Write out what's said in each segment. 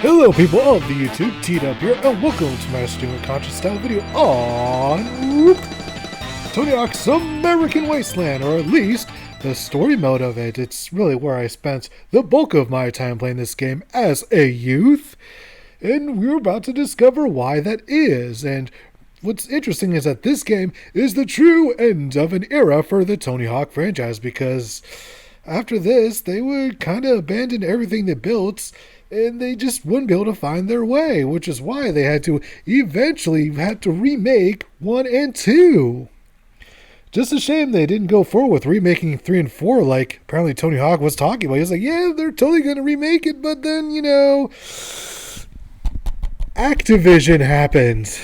Hello people of the YouTube, T.W here, and welcome to my stream of conscious style video on T.W.K's American Wasteland, or at least the story mode of it. It's really where I spent the bulk of my time playing this game as a youth, and we're about to discover why that is. And what's interesting is that this game is the true end of an era for the Tony Hawk franchise, because after this, they would kind of abandon everything they built, and they just wouldn't be able to find their way, which is why they had to eventually remake 1 and 2. Just a shame they didn't go forward with remaking 3 and 4 like apparently Tony Hawk was talking about. He was like, yeah, they're totally going to remake it, but then, Activision happened.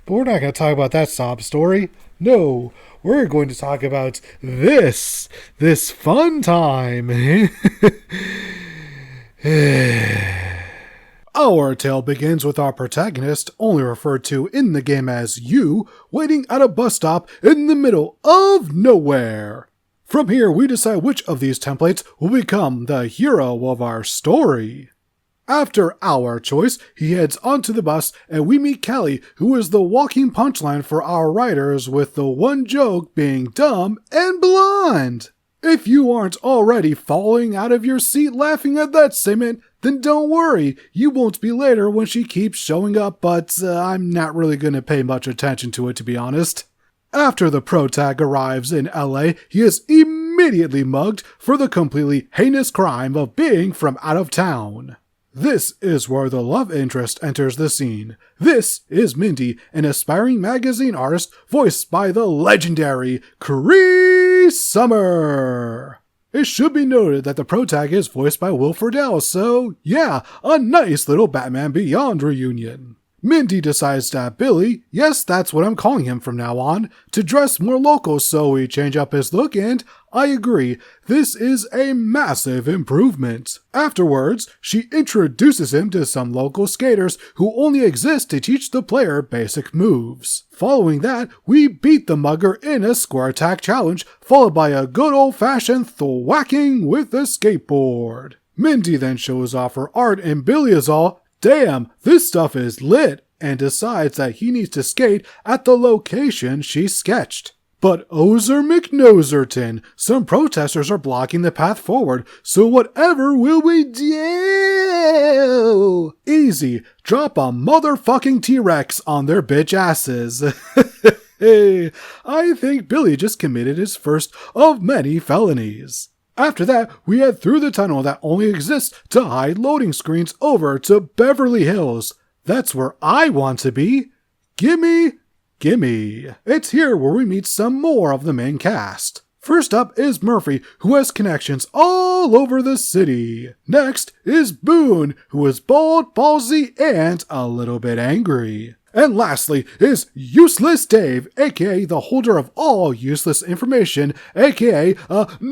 But we're not going to talk about that sob story. No, we're going to talk about this fun time. Our tale begins with our protagonist, only referred to in the game as you, waiting at a bus stop in the middle of nowhere. From here, we decide which of these templates will become the hero of our story. After our choice, he heads onto the bus and we meet Kelly, who is the walking punchline for our writers, with the one joke being dumb and blonde. If you aren't already falling out of your seat laughing at that statement, then don't worry, you won't be later when she keeps showing up, but I'm not really going to pay much attention to it, to be honest. After the protag arrives in LA, he is immediately mugged for the completely heinous crime of being from out of town. This is where the love interest enters the scene. This is Mindy, an aspiring magazine artist voiced by the legendary Cree Summer. It should be noted that the protag is voiced by Will Friedle, so yeah, a nice little Batman Beyond reunion. Mindy decides that Billy, yes, that's what I'm calling him from now on, to dress more local, so we change up his look, and I agree, this is a massive improvement. Afterwards, she introduces him to some local skaters who only exist to teach the player basic moves. Following that, we beat the mugger in a square attack challenge, followed by a good old-fashioned thwacking with a skateboard. Mindy then shows off her art, and Billy is all, damn, this stuff is lit, and decides that he needs to skate at the location she sketched. But Ozer McNoserton, some protesters are blocking the path forward, so whatever will we do? Easy, drop a motherfucking T-Rex on their bitch asses. Hey, I think Billy just committed his first of many felonies. After that, we head through the tunnel that only exists to hide loading screens over to Beverly Hills. That's where I want to be. Gimme. It's here where we meet some more of the main cast. First up is Murphy, who has connections all over the city. Next is Boone, who is bald, ballsy, and a little bit angry. And lastly is Useless Dave, aka the holder of all useless information, aka a nerd,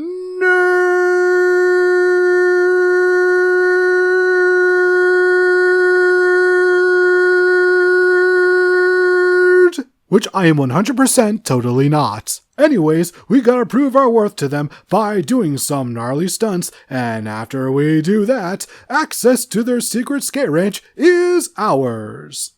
which I am 100% totally not. Anyways, we gotta prove our worth to them by doing some gnarly stunts, and after we do that, access to their secret skate ranch is ours.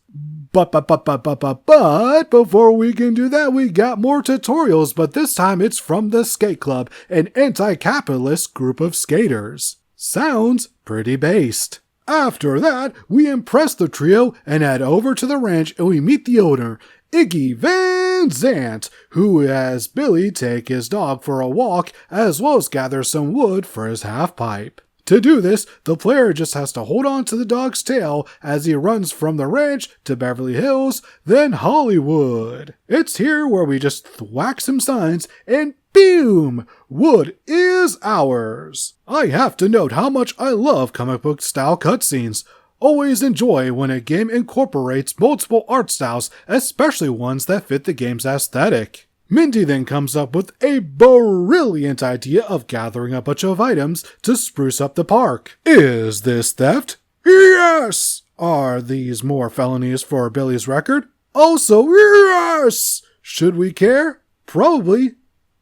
But before we can do that, we got more tutorials, but this time it's from the Skate Club, an anti-capitalist group of skaters. Sounds pretty based. After that, we impress the trio and head over to the ranch, and we meet the owner, Iggy Van Zant, who has Billy take his dog for a walk, as well as gather some wood for his half-pipe. To do this, the player just has to hold on to the dog's tail as he runs from the ranch to Beverly Hills, then Hollywood. It's here where we just thwack some signs and boom! Wood is ours! I have to note how much I love comic book style cutscenes. Always enjoy when a game incorporates multiple art styles, especially ones that fit the game's aesthetic. Mindy then comes up with a brilliant idea of gathering a bunch of items to spruce up the park. Is this theft? Yes! Are these more felonies for Billy's record? Also, yes! Should we care? Probably.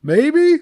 Maybe?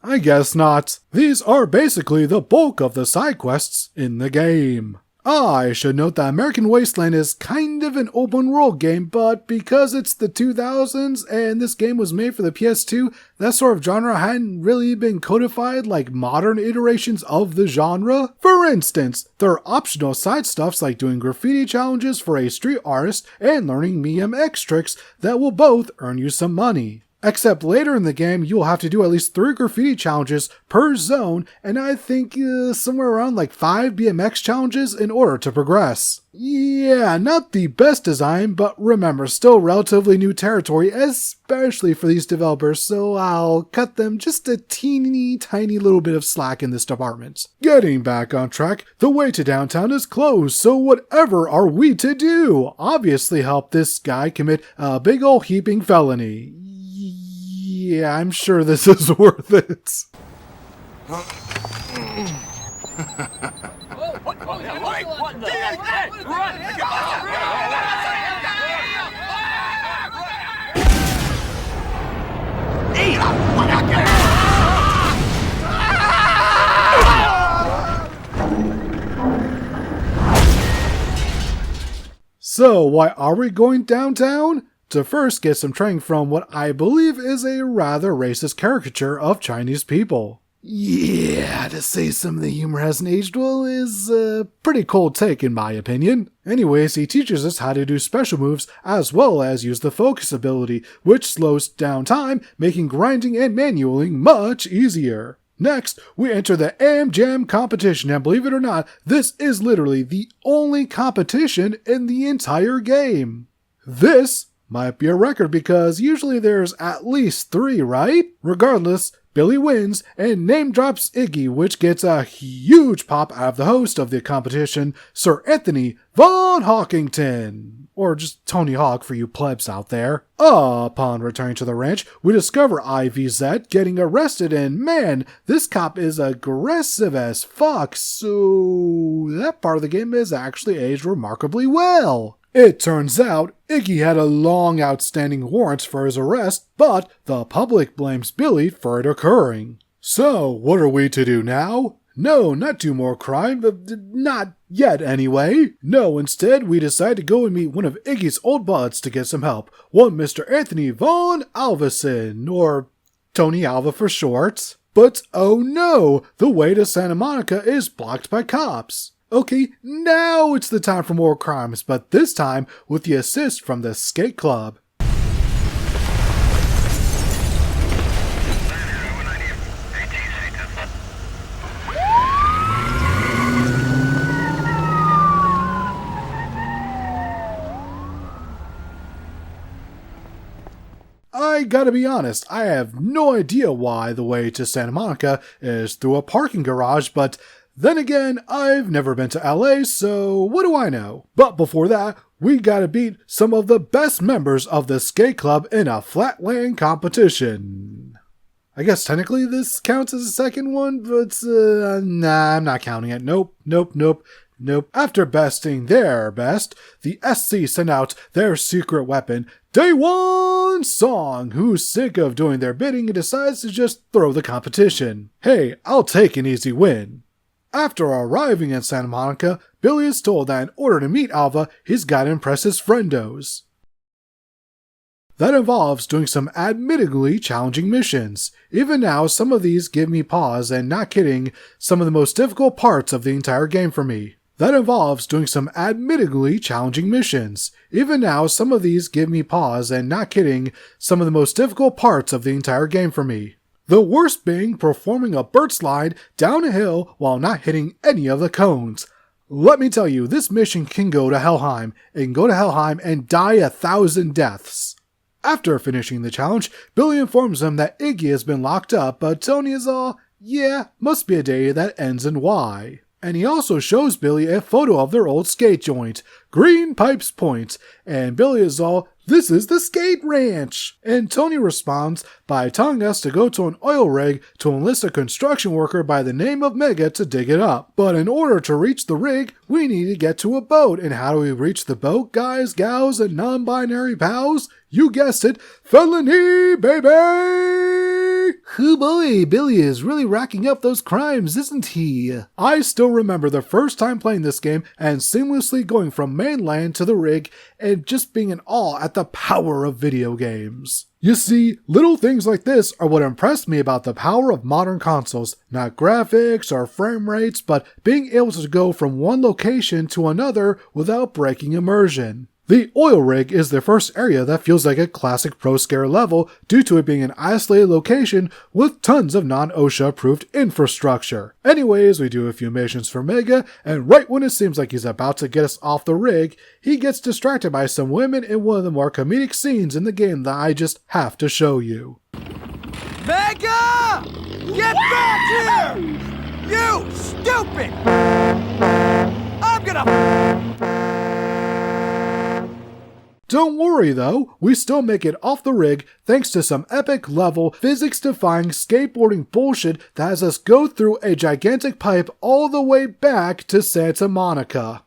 I guess not. These are basically the bulk of the side quests in the game. I should note that American Wasteland is kind of an open world game, but because it's the 2000s and this game was made for the PS2, that sort of genre hadn't really been codified like modern iterations of the genre. For instance, there are optional side stuffs like doing graffiti challenges for a street artist and learning BMX tricks that will both earn you some money. Except later in the game, you will have to do at least 3 graffiti challenges per zone, and I think somewhere around like 5 BMX challenges in order to progress. Yeah, not the best design, but remember, still relatively new territory, especially for these developers, so I'll cut them just a teeny tiny little bit of slack in this department. Getting back on track, the way to downtown is closed, so whatever are we to do? Obviously help this guy commit a big ol' heaping felony. Yeah, I'm sure this is worth it. So, why are we going downtown? To first get some training from what I believe is a rather racist caricature of Chinese people. Yeah, to say some of the humor hasn't aged well is a pretty cold take in my opinion. Anyways, he teaches us how to do special moves as well as use the focus ability, which slows down time, making grinding and manualing much easier. Next, we enter the Am Jam competition, and believe it or not, this is literally the only competition in the entire game. This might be a record because usually there's at least 3, right? Regardless, Billy wins and name drops Iggy, which gets a huge pop out of the host of the competition, Sir Anthony Von Hawkington. Or just Tony Hawk for you plebs out there. Upon returning to the ranch, we discover IVZ getting arrested, and man, this cop is aggressive as fuck, so that part of the game is actually aged remarkably well. It turns out Iggy had a long outstanding warrant for his arrest, but the public blames Billy for it occurring. So, what are we to do now? No, not do more crime, not yet anyway. No, instead we decide to go and meet one of Iggy's old buds to get some help, one Mr. Anthony Von Alverson, or Tony Alva for short. But oh no, the way to Santa Monica is blocked by cops. Okay, now it's the time for more crimes, but this time with the assist from the skate club. I gotta be honest, I have no idea why the way to Santa Monica is through a parking garage, but then again, I've never been to LA, so what do I know? But before that, we gotta beat some of the best members of the skate club in a flatland competition. I guess technically this counts as a second one, but nah, I'm not counting it. Nope. After besting their best, the SC send out their secret weapon, Day One Song, who's sick of doing their bidding and decides to just throw the competition. Hey, I'll take an easy win. After arriving in Santa Monica, Billy is told that in order to meet Alva, he's got to impress his friendos. That involves doing some admittedly challenging missions. Even now, some of these give me pause, and not kidding, some of the most difficult parts of the entire game for me. That involves doing some admittedly challenging missions. Even now, some of these give me pause, and not kidding, some of the most difficult parts of the entire game for me. The worst being performing a bird slide down a hill while not hitting any of the cones. Let me tell you, this mission can go to Helheim. It can go to Helheim and die 1,000 deaths. After finishing the challenge, Billy informs him that Iggy has been locked up, but Tony is all, yeah, must be a day that ends in Y. And he also shows Billy a photo of their old skate joint, Green Pipes Point, and Billy is all, This is the skate ranch! And Tony responds by telling us to go to an oil rig to enlist a construction worker by the name of Mega to dig it up. But in order to reach the rig, we need to get to a boat. And how do we reach the boat, guys, gals, and non-binary pals? You guessed it, felony, baby! Oh boy, Billy is really racking up those crimes, isn't he? I still remember the first time playing this game and seamlessly going from mainland to the rig and just being in awe at the power of video games. You see, little things like this are what impressed me about the power of modern consoles. Not graphics or frame rates, but being able to go from one location to another without breaking immersion. The oil rig is the first area that feels like a classic Pro Scare level due to it being an isolated location with tons of non-OSHA approved infrastructure. Anyways, we do a few missions for Mega, and right when it seems like he's about to get us off the rig, he gets distracted by some women in one of the more comedic scenes in the game that I just have to show you. Mega! Get back here! You stupid! I'm gonna... Don't worry though, we still make it off the rig thanks to some epic level physics-defying skateboarding bullshit that has us go through a gigantic pipe all the way back to Santa Monica.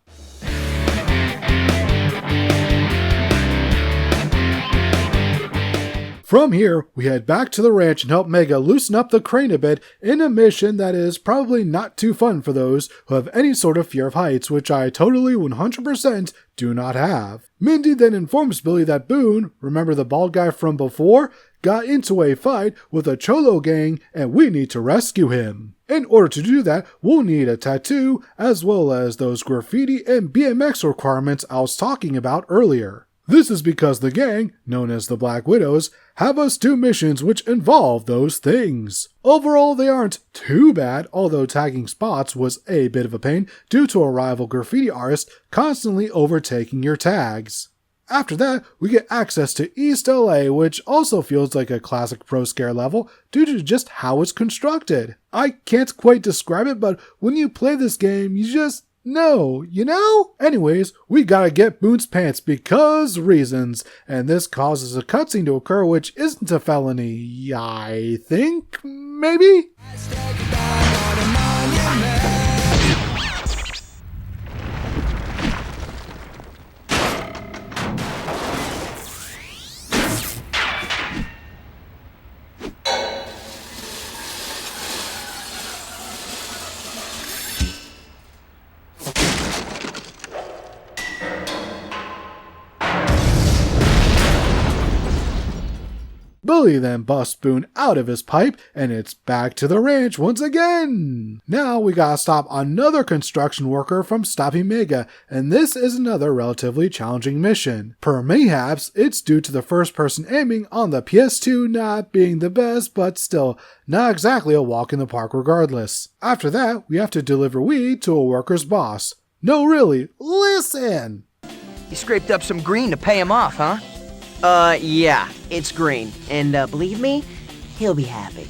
From here, we head back to the ranch and help Mega loosen up the crane a bit in a mission that is probably not too fun for those who have any sort of fear of heights, which I totally 100% do not have. Mindy then informs Billy that Boone, remember the bald guy from before, got into a fight with a Cholo gang and we need to rescue him. In order to do that, we'll need a tattoo as well as those graffiti and BMX requirements I was talking about earlier. This is because the gang, known as the Black Widows, have us do missions which involve those things. Overall, they aren't too bad, although tagging spots was a bit of a pain due to a rival graffiti artist constantly overtaking your tags. After that, we get access to East LA, which also feels like a classic Pro Scare level due to just how it's constructed. I can't quite describe it, but when you play this game, you just no, you know? Anyways, we gotta get Boone's pants because reasons, and this causes a cutscene to occur which isn't a felony, I think, maybe? Billy then busts Boone out of his pipe, and it's back to the ranch once again. Now we gotta stop another construction worker from stopping Mega, and this is another relatively challenging mission. Per mayhaps, it's due to the first person aiming on the PS2 not being the best, but still, not exactly a walk in the park regardless. After that, we have to deliver weed to a worker's boss. No really, listen! You scraped up some green to pay him off, huh? Yeah, it's green. And, believe me, he'll be happy.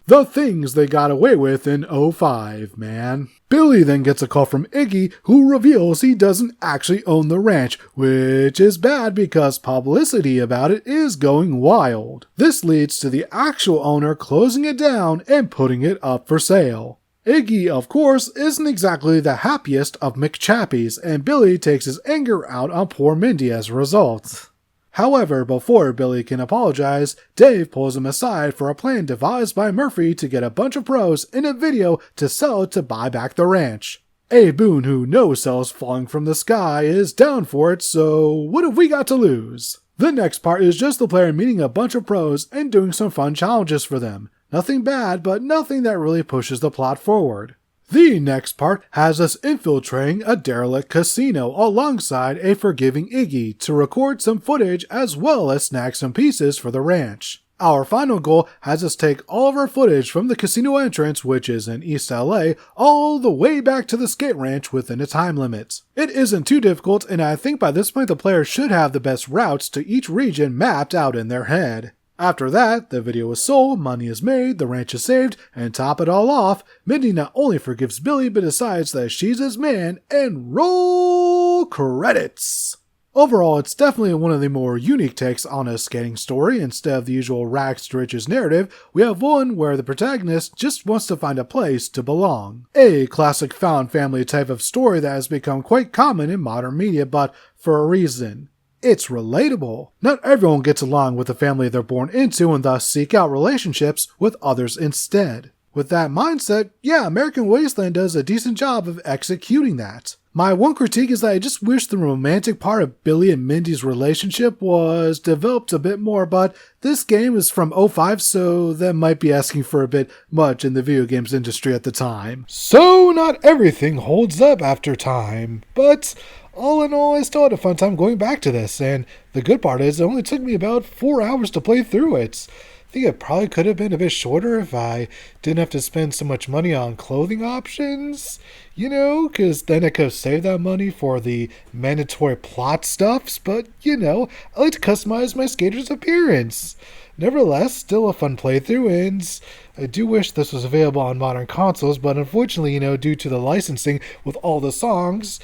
The things they got away with in 05, man. Billy then gets a call from Iggy, who reveals he doesn't actually own the ranch, which is bad because publicity about it is going wild. This leads to the actual owner closing it down and putting it up for sale. Iggy, of course, isn't exactly the happiest of McChappies, and Billy takes his anger out on poor Mindy as a result. However, before Billy can apologize, Dave pulls him aside for a plan devised by Murphy to get a bunch of pros in a video to sell it to buy back the ranch. Abe Boone, who knows cells falling from the sky, is down for it, so what have we got to lose? The next part is just the player meeting a bunch of pros and doing some fun challenges for them. Nothing bad, but nothing that really pushes the plot forward. The next part has us infiltrating a derelict casino alongside a forgiving Iggy to record some footage as well as snag some pieces for the ranch. Our final goal has us take all of our footage from the casino entrance, which is in East LA, all the way back to the skate ranch within a time limit. It isn't too difficult, and I think by this point the player should have the best routes to each region mapped out in their head. After that, the video is sold, money is made, the ranch is saved, and top it all off, Mindy not only forgives Billy but decides that she's his man, and roll credits! Overall, it's definitely one of the more unique takes on a skating story. Instead of the usual rags to riches narrative, we have one where the protagonist just wants to find a place to belong. A classic found family type of story that has become quite common in modern media, but for a reason. It's relatable. Not everyone gets along with the family they're born into and thus seek out relationships with others instead. With that mindset, yeah, American Wasteland does a decent job of executing that. My one critique is that I just wish the romantic part of Billy and Mindy's relationship was developed a bit more, but this game is from '05, so that might be asking for a bit much in the video games industry at the time. So not everything holds up after time, but all in all, I still had a fun time going back to this, and the good part is it only took me about 4 hours to play through it. I think it probably could have been a bit shorter if I didn't have to spend so much money on clothing options, because then I could have saved that money for the mandatory plot stuffs, but, I like to customize my skater's appearance. Nevertheless, still a fun playthrough, and I do wish this was available on modern consoles, but unfortunately, due to the licensing with all the songs,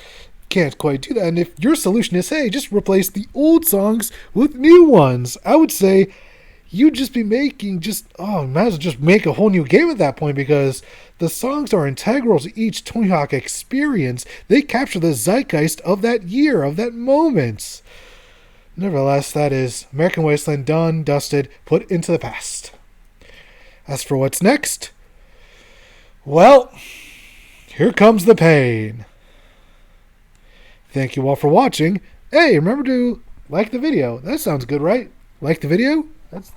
can't quite do that. And if your solution is, hey, just replace the old songs with new ones, I would say you'd just be making might as well just make a whole new game at that point, because the songs are integral to each Tony Hawk experience. They capture the zeitgeist of that year, of that moment. Nevertheless, that is American Wasteland done, dusted, put into the past. As for what's next, well, here comes the pain. Thank you all for watching. Hey, remember to like the video. That sounds good, right? Like the video?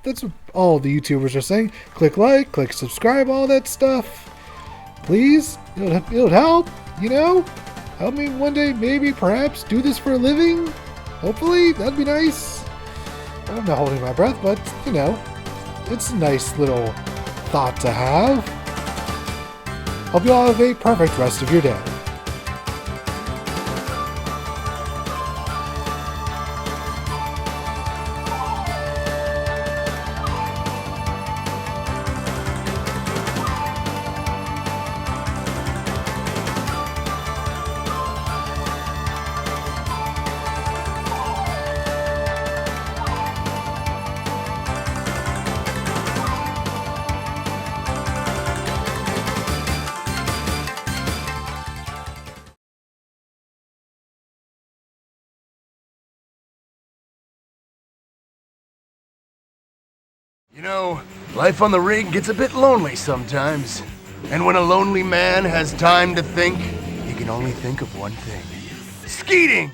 That's what all the YouTubers are saying. Click like, click subscribe, all that stuff. Please, it would help, Help me one day, maybe, perhaps, do this for a living. Hopefully, that'd be nice. I'm not holding my breath, but, it's a nice little thought to have. Hope you all have a perfect rest of your day. Life on the rig gets a bit lonely sometimes. And when a lonely man has time to think, he can only think of one thing: skeeting!